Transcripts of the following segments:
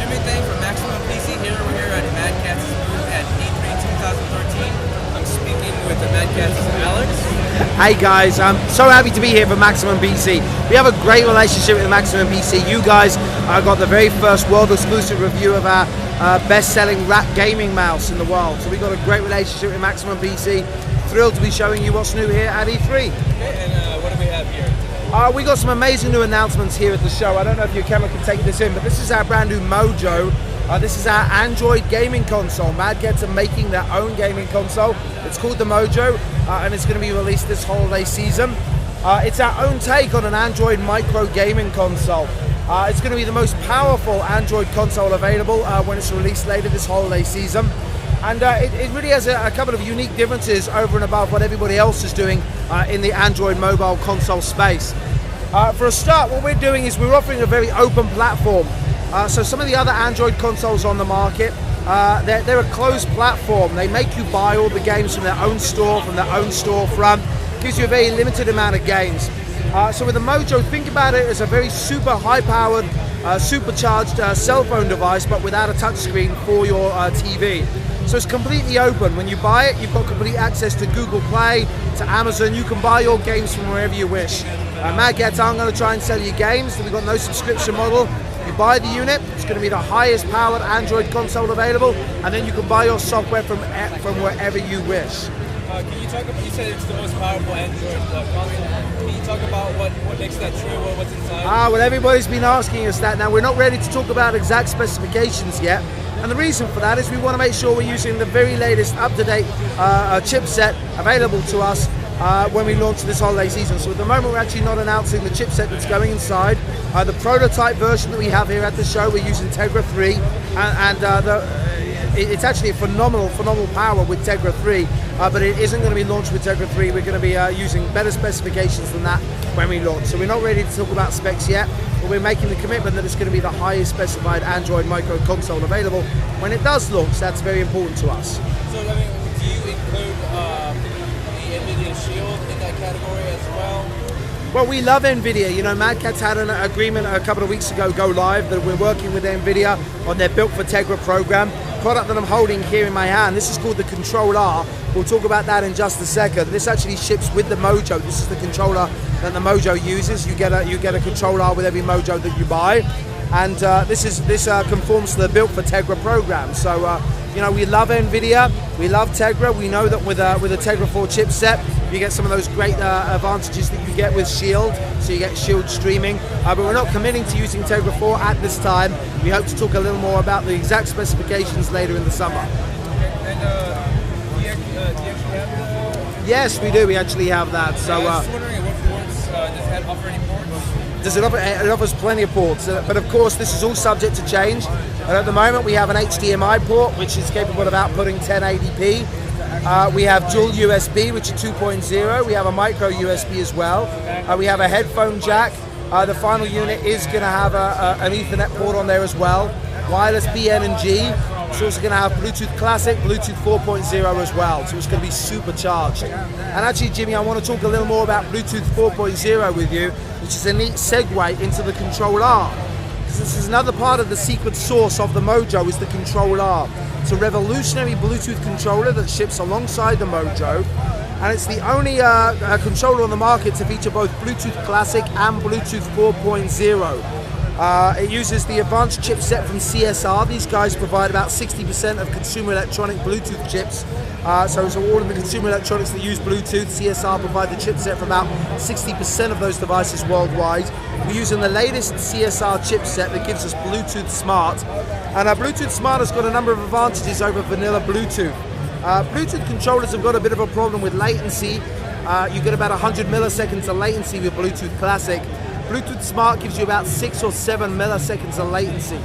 everything from Maximum PC. We're here at Mad Catz booth at E3 2013. I'm speaking with the Mad Catz Alex. Hey guys, I'm so happy to be here for Maximum PC. We have a great relationship with Maximum PC. You guys got the very first world exclusive review of our best-selling rat gaming mouse in the world. So we've got a great relationship with Maximum PC. Thrilled to be showing you what's new here at E3. Okay, and what do we have here today? We got some amazing new announcements here at the show. I don't know if your camera can take this in, but this is our brand new Mojo. This is our Android gaming console. Mad Catz are making their own gaming console. It's called the Mojo, and it's going to be released this holiday season. It's our own take on an Android micro gaming console. It's going to be the most powerful Android console available when it's released later this holiday season. And it really has a couple of unique differences over and above what everybody else is doing in the Android mobile console space. For a start, what we're doing is we're offering a very open platform. So some of the other Android consoles on the market, they're a closed platform. They make you buy all the games from their own store, from their own storefront. Gives you a very limited amount of games. So with the Mojo, think about it as a very super high-powered, supercharged cell phone device, but without a touchscreen for your TV. So it's completely open. When you buy it, you've got complete access to Google Play, to Amazon. You can buy your games from wherever you wish. Mad Catz aren't going to try and sell you games. We've got no subscription model. You buy the unit, it's going to be the highest powered Android console available, and then you can buy your software from wherever you wish. Can you talk about, you said it's the most powerful Android console. Can you talk about what makes that true, or what's inside? Well, everybody's been asking us that. Now, we're not ready to talk about exact specifications yet. And the reason for that is we want to make sure we're using the very latest up-to-date chipset available to us when we launch this holiday season. So at the moment, we're actually not announcing the chipset that's going inside. The prototype version that we have here at the show, we're using Tegra 3, it's actually a phenomenal power with Tegra 3, but it isn't going to be launched with Tegra 3. We're going to be using better specifications than that when we launch. So we're not ready to talk about specs yet, but we're making the commitment that it's going to be the highest specified Android micro console available when it does launch. That's very important to us. So, I mean, do you include the NVIDIA Shield in that category as well? Well, we love NVIDIA. You know, Mad Catz had an agreement a couple of weeks ago go live that we're working with NVIDIA on their Built for Tegra program. Product that I'm holding here in my hand, this is called the Control-R. We'll talk about that in just a second. This actually ships with the Mojo. This is the controller that the Mojo uses. You get a Control-R with every Mojo that you buy, and this conforms to the Built for Tegra program. So you know, we love NVIDIA, we love Tegra. We know that with a Tegra 4 chipset, you get some of those great advantages that you get with Shield. So you get Shield streaming, but we're not committing to using Tegra 4 at this time. We hope to talk a little more about the exact specifications later in the summer. And do you actually have the... Yes, we do. We actually have that. So I was just wondering, what ports does that offer? Any ports? Does it offer? It offers plenty of ports, but of course this is all subject to change. And at the moment we have an HDMI port which is capable of outputting 1080p. We have dual USB, which is 2.0. We have a micro USB as well. We have a headphone jack. The final unit is going to have an Ethernet port on there as well. Wireless BN and G. It's also going to have Bluetooth Classic, Bluetooth 4.0 as well. So it's going to be supercharged. And actually, Jimmy, I want to talk a little more about Bluetooth 4.0 with you, which is a neat segue into the Control-R. This is another part of the secret sauce of the Mojo, is the Control-R. It's a revolutionary Bluetooth controller that ships alongside the Mojo, and it's the only controller on the market to feature both Bluetooth Classic and Bluetooth 4.0. It uses the advanced chipset from CSR. These guys provide about 60% of consumer electronic Bluetooth chips. So all of the consumer electronics that use Bluetooth, CSR provide the chipset for about 60% of those devices worldwide. We're using the latest CSR chipset that gives us Bluetooth Smart. And Bluetooth Smart has got a number of advantages over vanilla Bluetooth. Bluetooth controllers have got a bit of a problem with latency. You get about 100 milliseconds of latency with Bluetooth Classic. Bluetooth Smart gives you about 6 or 7 milliseconds of latency.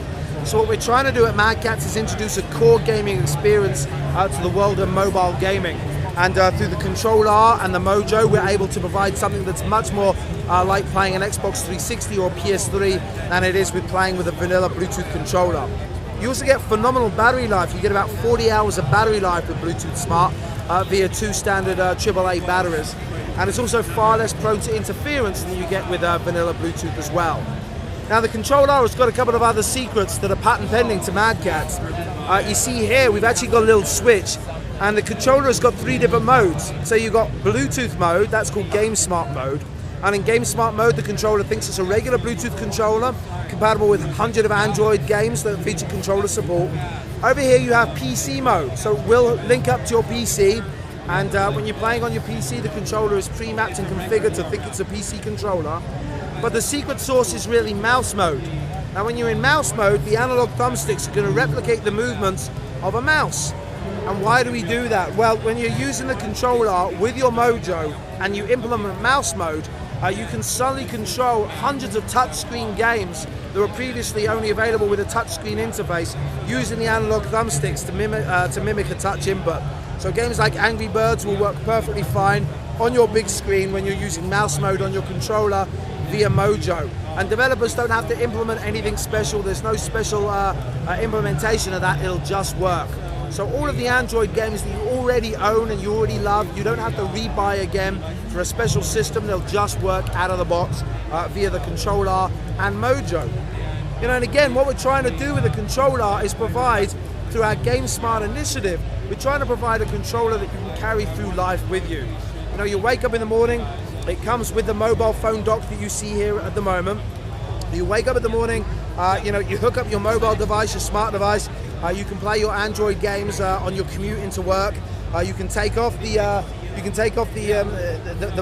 So what we're trying to do at Mad Catz is introduce a core gaming experience to the world of mobile gaming. And through the Control-R and the Mojo, we're able to provide something that's much more like playing an Xbox 360 or PS3 than it is with playing with a vanilla Bluetooth controller. You also get phenomenal battery life. You get about 40 hours of battery life with Bluetooth Smart via 2 standard AAA batteries. And it's also far less prone to interference than you get with vanilla Bluetooth as well. Now the controller has got a couple of other secrets that are patent pending to Mad Catz. You see here we've actually got a little switch, and the controller has got 3 different modes. So you've got Bluetooth mode, that's called Game Smart mode. And in Game Smart mode, the controller thinks it's a regular Bluetooth controller, compatible with 100 of Android games that feature controller support. Over here you have PC mode, so we'll link up to your PC, and when you're playing on your PC, the controller is pre-mapped and configured to think it's a PC controller. But the secret sauce is really mouse mode. Now when you're in mouse mode, the analog thumbsticks are going to replicate the movements of a mouse. And why do we do that? Well, when you're using the controller with your Mojo and you implement mouse mode, you can suddenly control hundreds of touchscreen games that were previously only available with a touchscreen interface, using the analog thumbsticks to mimic a touch input. So games like Angry Birds will work perfectly fine on your big screen when you're using mouse mode on your controller via Mojo. And developers don't have to implement anything special. There's no special implementation of that. It'll just work. So all of the Android games that you already own and you already love, you don't have to rebuy again for a special system. They'll just work out of the box via the controller and Mojo. You know, and again, what we're trying to do with the controller is provide, through our Game Smart initiative, we're trying to provide a controller that you can carry through life with you. You know, you wake up in the morning, it comes with the mobile phone dock that you see here at the moment. You wake up in the morning, you know, you hook up your mobile device, your smart device. You can play your Android games on your commute into work. You can take off the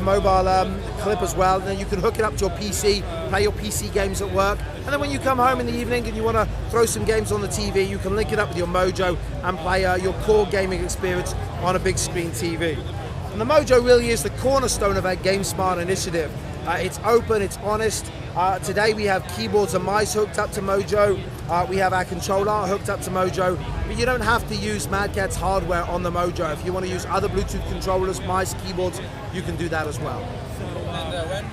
mobile clip as well. And then you can hook it up to your PC, play your PC games at work. And then when you come home in the evening and you want to throw some games on the TV, you can link it up with your Mojo and play your core gaming experience on a big screen TV. And the Mojo really is the cornerstone of our Game Smart initiative. It's open, it's honest. Today we have keyboards and mice hooked up to Mojo. We have our controller hooked up to Mojo. But you don't have to use Mad Catz hardware on the Mojo. If you want to use other Bluetooth controllers, mice, keyboards, you can do that as well. And when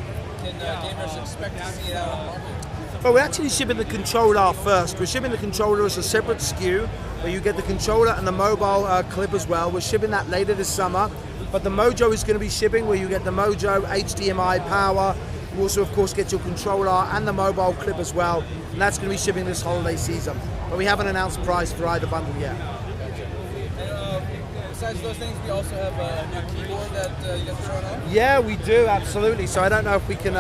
can gamers expect to see it out on the market? Well, we're actually shipping the controller first. We're shipping the controller as a separate SKU, where you get the controller and the mobile clip as well. We're shipping that later this summer. But the Mojo is going to be shipping, where you get the Mojo HDMI power. You also, of course, get your controller and the mobile clip as well. And that's going to be shipping this holiday season. But we haven't announced price for either bundle yet. And besides those things, we also have a new keyboard that you guys are showing off? Yeah, we do, absolutely. So I don't know if we can,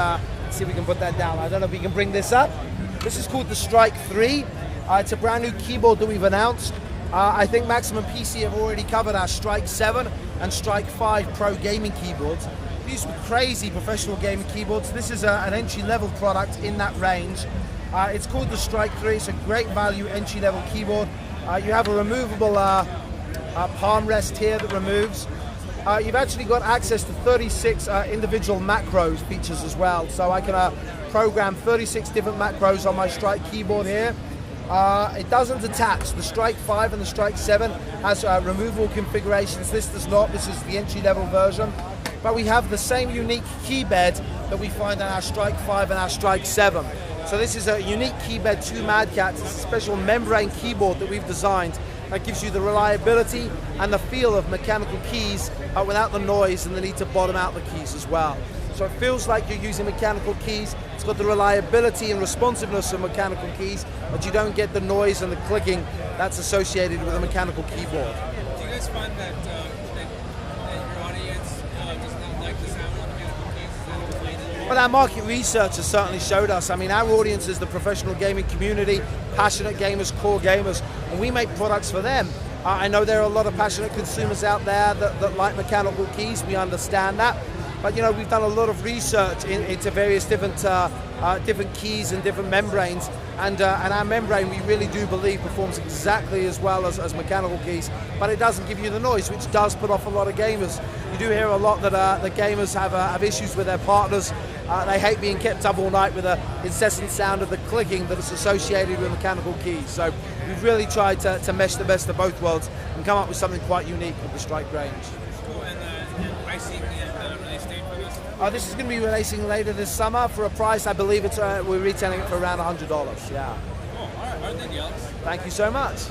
see if we can put that down. I don't know if we can bring this up. This is called the Strike 3. It's a brand new keyboard that we've announced. I think Maximum PC have already covered our Strike 7 and Strike 5 Pro gaming keyboards. These were crazy professional gaming keyboards. This is an entry-level product in that range. It's called the Strike 3. It's a great value entry-level keyboard. You have a removable palm rest here that removes. You've actually got access to 36 individual macros features as well. So I can program 36 different macros on my Strike keyboard here. It doesn't attach. The Strike 5 and the Strike 7 has removable configurations. This does not. This is the entry-level version. But we have the same unique key bed that we find on our Strike 5 and our Strike 7. So this is a unique key bed to Mad Catz. It's a special membrane keyboard that we've designed that gives you the reliability and the feel of mechanical keys without the noise and the need to bottom out the keys as well. So it feels like you're using mechanical keys. It's got the reliability and responsiveness of mechanical keys, but you don't get the noise and the clicking that's associated with a mechanical keyboard. Do you guys find that your audience does not like the sound of mechanical keys? Is that related? Well, our market research has certainly showed us. I mean, our audience is the professional gaming community, passionate gamers, core gamers, and we make products for them. I know there are a lot of passionate consumers out there that like mechanical keys. We understand that. But you know, we've done a lot of research into various different keys and different membranes, and our membrane, we really do believe, performs exactly as well as mechanical keys, but it doesn't give you the noise, which does put off a lot of gamers. You do hear a lot that the gamers have issues with their partners. They hate being kept up all night with the incessant sound of the clicking that is associated with mechanical keys. So we've really tried to mesh the best of both worlds and come up with something quite unique with the Strike range. Cool. And pricing and release date for this? This is going to be releasing later this summer for a price, I believe we're retailing it for around $100. Yeah. Cool. All right. Thank you, Alex. Thank you so much.